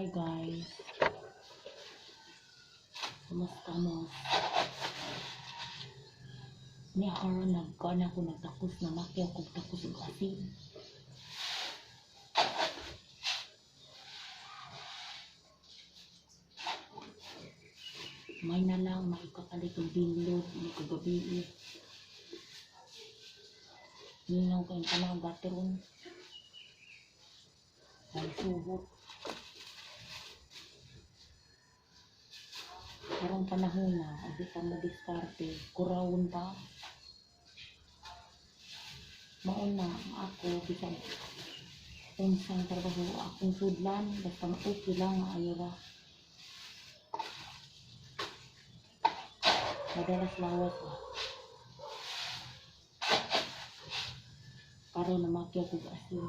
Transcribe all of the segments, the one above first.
Hi guys, kumusta mo? Niya karon nagkuan ako nagtakos na makya ko takos og asin. May na lang maikapalit og bilog, hindi ko gabi. Ninaw kayong tanang bateron. Ay subot. Karong panahon na, abi ka mo diskarte, kurawon pa. Mauna ako, bisag unsang trabaho akong sudlan, basta okay lang maayra. Madalas lawas ba. Karon namakya ko asin.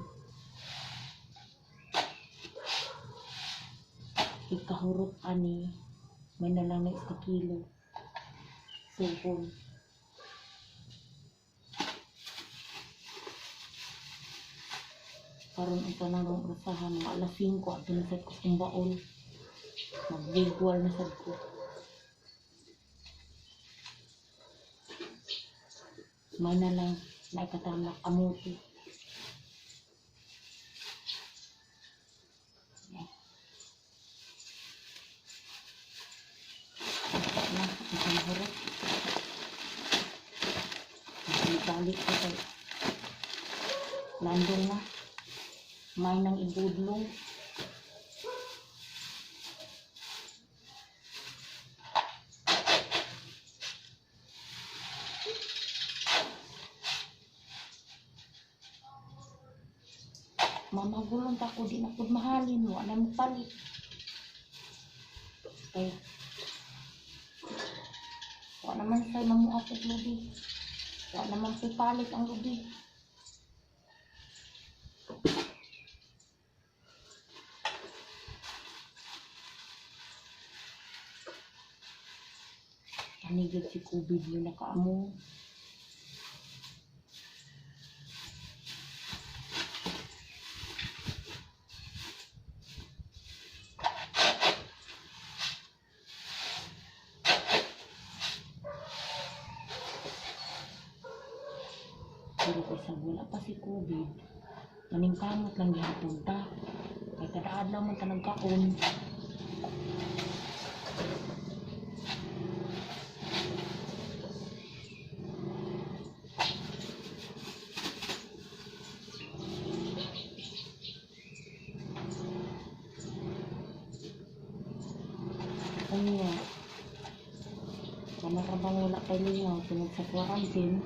Ikahurot ani, may nalang na isa kilo. Sulpon. Karon ang tanang usahan mga alas 5 at pinasad ko kong baon. Magbigwal na sad ko. May na lang naikatanak amuti. Na, isang hurot. Balik ko kay landong na. May nang ibudlong. Mamagulong pa ko, di na po mahalin mo. Anong palit? Okay. Wala naman sa'yo mamuapit lubi. Wala naman sa'yo palit ang lubi. Anigid si COVID yun nakaamong. Pero kasi wala pa si COVID, maningkamot lang gihapon ta. Kay kada adlaw man ta nagkaon. Kanya, kanarabang wala kay lingaw tungod sa quarantine.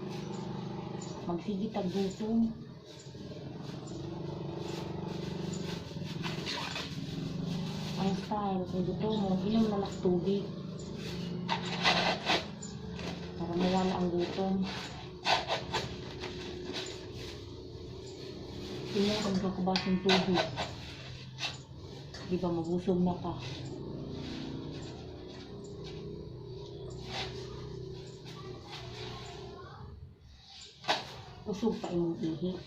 Magsige tag gutom. Ang style kung gutom mo, inom na lang tubig para mawala ang gutom. Inom kang kakabasong tubig, di ba mabusog na ka. Usog pa imong ihi.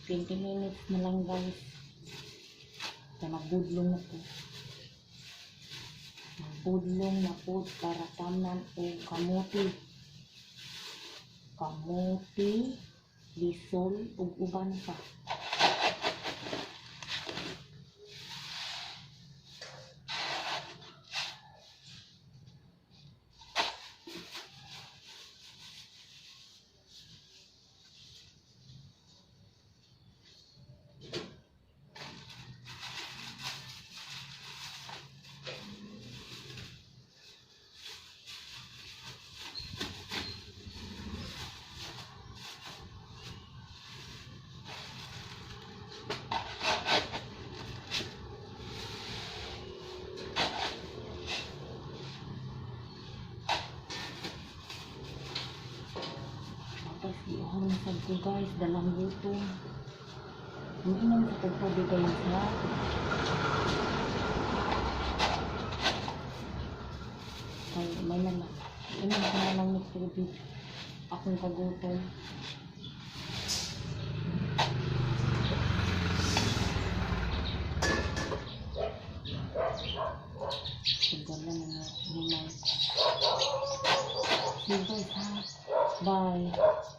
Twenty minutes na lang guys. Kaya magbudlong na po. Magbudlong na po para tanan o kamuti. Kamuti, lisol, ug uban pa. Tapos iuhang nasad ko guys, dalang gutom. Hindi naman sa pagpabay kayo sa ay may naman. Inom ko na lang COVID. Akong kagutom. Sigala na nga. Sige guys ha. Bye.